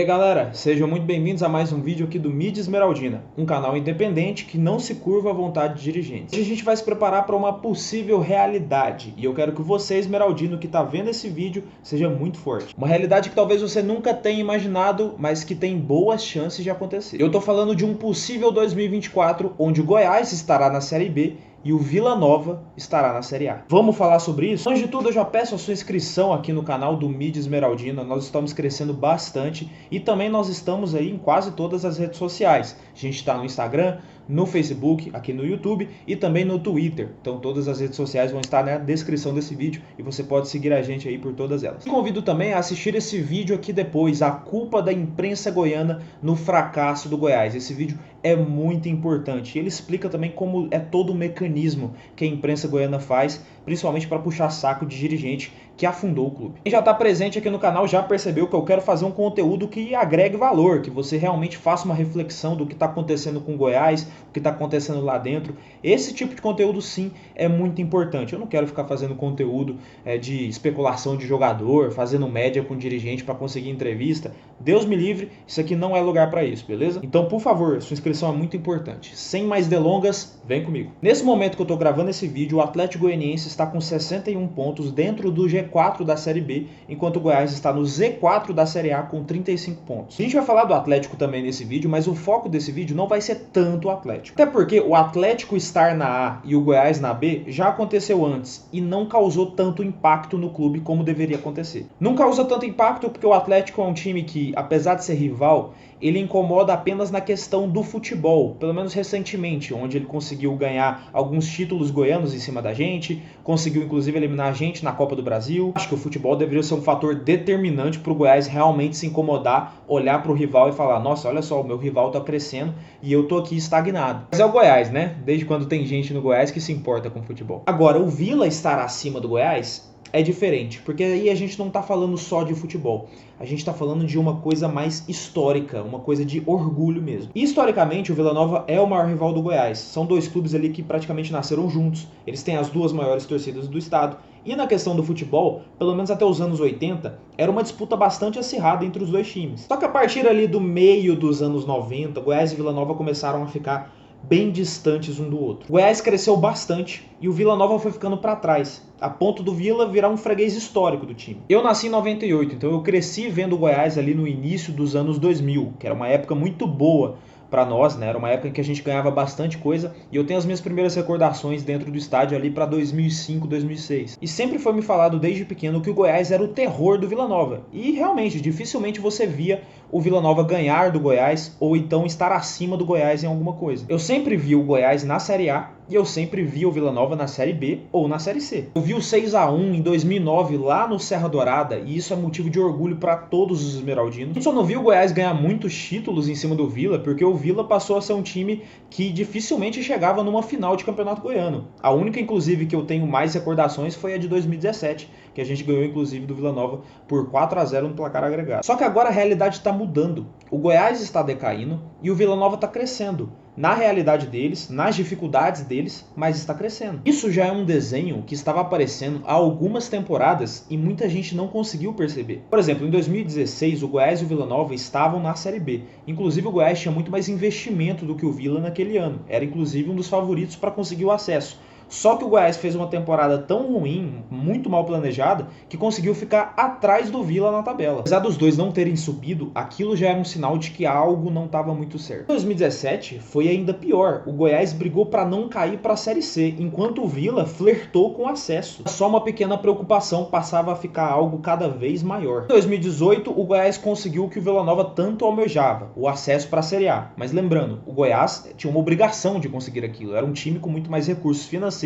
E aí galera, sejam muito bem-vindos a mais um vídeo aqui do Mídia Esmeraldina, um canal independente que não se curva à vontade de dirigentes. Hoje a gente vai se preparar para uma possível realidade e eu quero que você, esmeraldino, que está vendo esse vídeo, seja muito forte. Uma realidade que talvez você nunca tenha imaginado, mas que tem boas chances de acontecer. Eu estou falando de um possível 2024 onde o Goiás estará na Série B e o Vila Nova estará na Série A. Vamos falar sobre isso? Antes de tudo, eu já peço a sua inscrição aqui no canal do Mídia Esmeraldina. Nós estamos crescendo bastante e também nós estamos aí em quase todas as redes sociais. A gente está no Instagram, no Facebook, aqui no YouTube e também no Twitter. Então todas as redes sociais vão estar na descrição desse vídeo e você pode seguir a gente aí por todas elas. E convido também a assistir esse vídeo aqui depois, a culpa da imprensa goiana no fracasso do Goiás. Esse vídeo é muito importante. Ele explica também como é todo o mecanismo que a imprensa goiana faz, principalmente para puxar saco de dirigente que afundou o clube. Quem já está presente aqui no canal já percebeu que eu quero fazer um conteúdo que agregue valor, que você realmente faça uma reflexão do que está acontecendo com o Goiás, o que está acontecendo lá dentro. Esse tipo de conteúdo sim é muito importante. Eu não quero ficar fazendo conteúdo de especulação de jogador, fazendo média com dirigente para conseguir entrevista. Deus me livre, isso aqui não é lugar para isso, beleza? Então, por favor, sua inscrição é muito importante. Sem mais delongas, vem comigo. Nesse momento que eu estou gravando esse vídeo, o Atlético Goianiense está com 61 pontos dentro do G4 da Série B, enquanto o Goiás está no Z4 da Série A com 35 pontos. A gente vai falar do Atlético também nesse vídeo, mas o foco desse vídeo não vai ser tanto o Atlético. Até porque o Atlético estar na A e o Goiás na B já aconteceu antes e não causou tanto impacto no clube como deveria acontecer. Não causou tanto impacto porque o Atlético é um time que, apesar de ser rival, ele incomoda apenas na questão do futebol, pelo menos recentemente, onde ele conseguiu ganhar alguns títulos goianos em cima da gente, conseguiu inclusive eliminar a gente na Copa do Brasil. Acho que o futebol deveria ser um fator determinante para o Goiás realmente se incomodar, olhar para o rival e falar: nossa, olha só, o meu rival está crescendo e eu tô aqui estagnado. Mas é o Goiás, né? Desde quando tem gente no Goiás que se importa com futebol. Agora, o Vila estar acima do Goiás é diferente, porque aí a gente não está falando só de futebol, a gente está falando de uma coisa mais histórica, uma coisa de orgulho mesmo. E historicamente o Vila Nova é o maior rival do Goiás, são dois clubes ali que praticamente nasceram juntos, eles têm as duas maiores torcidas do estado, e na questão do futebol, pelo menos até os anos 80, era uma disputa bastante acirrada entre os dois times. Só que a partir ali do meio dos anos 90, Goiás e Vila Nova começaram a ficar bem distantes um do outro. O Goiás cresceu bastante e o Vila Nova foi ficando para trás, a ponto do Vila virar um freguês histórico do time. Eu nasci em 98, então eu cresci vendo o Goiás ali no início dos anos 2000, que era uma época muito boa para nós, né? Era uma época em que a gente ganhava bastante coisa e eu tenho as minhas primeiras recordações dentro do estádio ali para 2005, 2006. E sempre foi me falado desde pequeno que o Goiás era o terror do Vila Nova. E realmente, dificilmente você via o Vila Nova ganhar do Goiás ou então estar acima do Goiás em alguma coisa. Eu sempre vi o Goiás na Série A e eu sempre vi o Vila Nova na Série B ou na Série C. Eu vi o 6-1 em 2009 lá no Serra Dourada e isso é motivo de orgulho para todos os esmeraldinos. Eu só não vi o Goiás ganhar muitos títulos em cima do Vila porque o Vila passou a ser um time que dificilmente chegava numa final de campeonato goiano. A única, inclusive, que eu tenho mais recordações foi a de 2017, que a gente ganhou, inclusive, do Vila Nova por 4-0 no placar agregado. Só que agora a realidade está mudando. O Goiás está decaindo e o Vila Nova está crescendo. Na realidade deles, nas dificuldades deles, mas está crescendo. Isso já é um desenho que estava aparecendo há algumas temporadas e muita gente não conseguiu perceber. Por exemplo, em 2016, o Goiás e o Vila Nova estavam na Série B. Inclusive, o Goiás tinha muito mais investimento do que o Vila naquele ano. Era, inclusive, um dos favoritos para conseguir o acesso. Só que o Goiás fez uma temporada tão ruim, muito mal planejada, que conseguiu ficar atrás do Vila na tabela. Apesar dos dois não terem subido, aquilo já era um sinal de que algo não estava muito certo. Em 2017 foi ainda pior. O Goiás brigou para não cair para a Série C, enquanto o Vila flertou com o acesso. Só uma pequena preocupação passava a ficar algo cada vez maior. Em 2018, o Goiás conseguiu o que o Vila Nova tanto almejava, o acesso para a Série A. Mas lembrando, o Goiás tinha uma obrigação de conseguir aquilo. Era um time com muito mais recursos financeiros,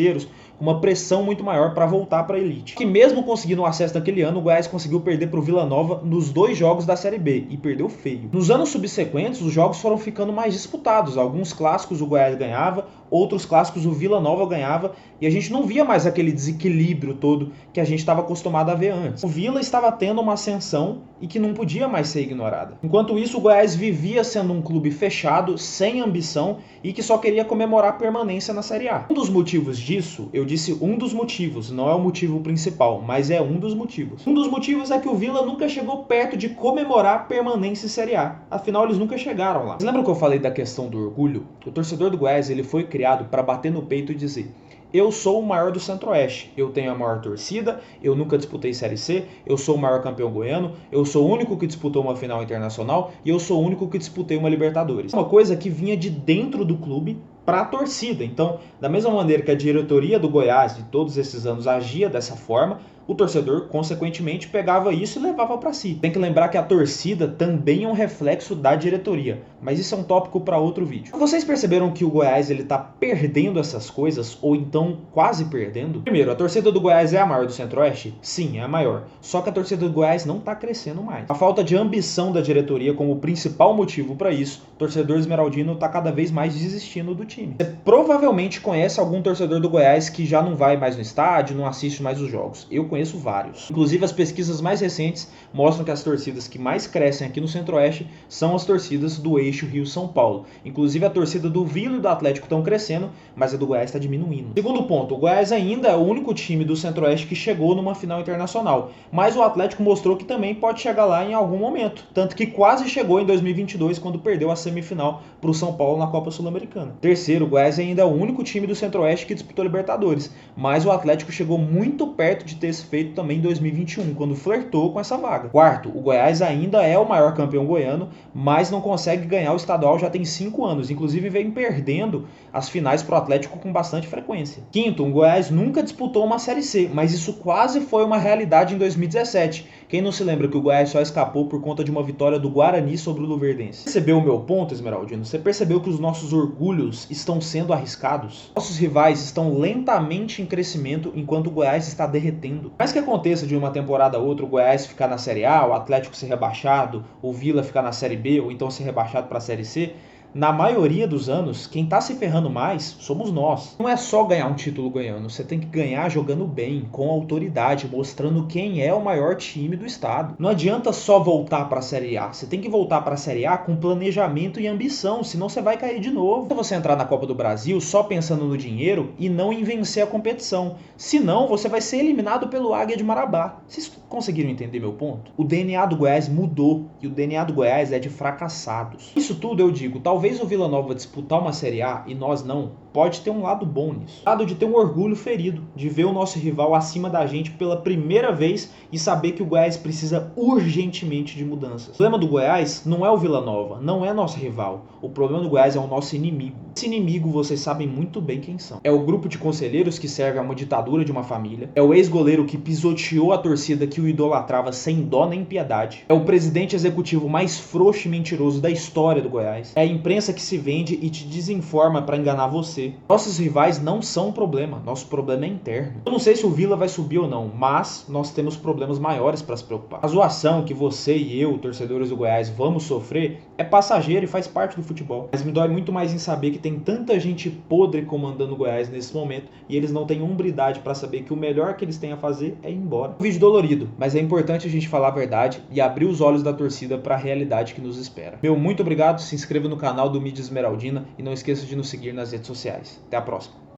com uma pressão muito maior para voltar para a elite. Que mesmo conseguindo o acesso naquele ano, o Goiás conseguiu perder para o Vila Nova nos dois jogos da Série B, e perdeu feio. Nos anos subsequentes, os jogos foram ficando mais disputados. Alguns clássicos o Goiás ganhava, outros clássicos o Vila Nova ganhava, e a gente não via mais aquele desequilíbrio todo que a gente estava acostumado a ver antes. O Vila estava tendo uma ascensão e que não podia mais ser ignorada. Enquanto isso, o Goiás vivia sendo um clube fechado, sem ambição e que só queria comemorar a permanência na Série A. Um dos motivos disso, eu disse um dos motivos, não é o motivo principal, mas é um dos motivos. Um dos motivos é que o Vila nunca chegou perto de comemorar a permanência em Série A. Afinal, eles nunca chegaram lá. Vocês lembram que eu falei da questão do orgulho? O torcedor do Goiás ele foi criado para bater no peito e dizer: eu sou o maior do Centro-Oeste, eu tenho a maior torcida, eu nunca disputei Série C, eu sou o maior campeão goiano, eu sou o único que disputou uma final internacional e eu sou o único que disputei uma Libertadores. Uma coisa que vinha de dentro do clube para a torcida. Então, da mesma maneira que a diretoria do Goiás de todos esses anos agia dessa forma, o torcedor, consequentemente, pegava isso e levava para si. Tem que lembrar que a torcida também é um reflexo da diretoria, mas isso é um tópico para outro vídeo. Vocês perceberam que o Goiás está perdendo essas coisas, ou então quase perdendo? Primeiro, a torcida do Goiás é a maior do Centro-Oeste? Sim, é a maior. Só que a torcida do Goiás não está crescendo mais. A falta de ambição da diretoria como principal motivo para isso, o torcedor esmeraldino está cada vez mais desistindo do time. Você provavelmente conhece algum torcedor do Goiás que já não vai mais no estádio, não assiste mais os jogos. Eu conheço vários. Inclusive, as pesquisas mais recentes mostram que as torcidas que mais crescem aqui no Centro-Oeste são as torcidas do eixo Rio-São Paulo. Inclusive, a torcida do Vila e do Atlético estão crescendo, mas a do Goiás está diminuindo. Segundo ponto, o Goiás ainda é o único time do Centro-Oeste que chegou numa final internacional, mas o Atlético mostrou que também pode chegar lá em algum momento, tanto que quase chegou em 2022 quando perdeu a semifinal para o São Paulo na Copa Sul-Americana. Terceiro, o Goiás ainda é o único time do Centro-Oeste que disputou Libertadores, mas o Atlético chegou muito perto de ter esse feito também em 2021, quando flertou com essa vaga. Quarto, o Goiás ainda é o maior campeão goiano, mas não consegue ganhar o estadual já tem 5 anos, inclusive vem perdendo as finais para o Atlético com bastante frequência. Quinto, o Goiás nunca disputou uma Série C, mas isso quase foi uma realidade em 2017. Quem não se lembra que o Goiás só escapou por conta de uma vitória do Guarani sobre o Luverdense? Percebeu o meu ponto, Esmeraldino? Você percebeu que os nossos orgulhos estão sendo arriscados? Nossos rivais estão lentamente em crescimento enquanto o Goiás está derretendo. Mais que aconteça de uma temporada a outra o Goiás ficar na Série A, o Atlético ser rebaixado, o Vila ficar na Série B ou então ser rebaixado para a Série C, na maioria dos anos, quem tá se ferrando mais somos nós. Não é só ganhar um título goiano, você tem que ganhar jogando bem, com autoridade, mostrando quem é o maior time do estado. Não adianta só voltar para a Série A, você tem que voltar para a Série A com planejamento e ambição, senão você vai cair de novo. Se você entrar na Copa do Brasil só pensando no dinheiro e não em vencer a competição, senão você vai ser eliminado pelo Águia de Marabá. Vocês conseguiram entender meu ponto? O DNA do Goiás mudou e o DNA do Goiás é de fracassados. Isso tudo eu digo, talvez o Vila Nova disputar uma Série A e nós não, pode ter um lado bom nisso. O lado de ter um orgulho ferido, de ver o nosso rival acima da gente pela primeira vez e saber que o Goiás precisa urgentemente de mudanças. O problema do Goiás não é o Vila Nova, não é nosso rival. O problema do Goiás é o nosso inimigo. Esse inimigo vocês sabem muito bem quem são. É o grupo de conselheiros que serve a uma ditadura de uma família. É o ex-goleiro que pisoteou a torcida que o idolatrava sem dó nem piedade. É o presidente executivo mais frouxo e mentiroso da história do Goiás. É a imprensa que se vende e te desinforma para enganar você. Nossos rivais não são um problema, nosso problema é interno. Eu não sei se o Vila vai subir ou não, mas nós temos problemas maiores para se preocupar. A zoação que você e eu, torcedores do Goiás, vamos sofrer é passageiro e faz parte do futebol. Mas me dói muito mais em saber que tem tanta gente podre comandando o Goiás nesse momento e eles não têm hombridade para saber que o melhor que eles têm a fazer é ir embora. Um vídeo dolorido, mas é importante a gente falar a verdade e abrir os olhos da torcida para a realidade que nos espera. Meu muito obrigado, se inscreva no canal do Mídia Esmeraldina e não esqueça de nos seguir nas redes sociais. Até a próxima.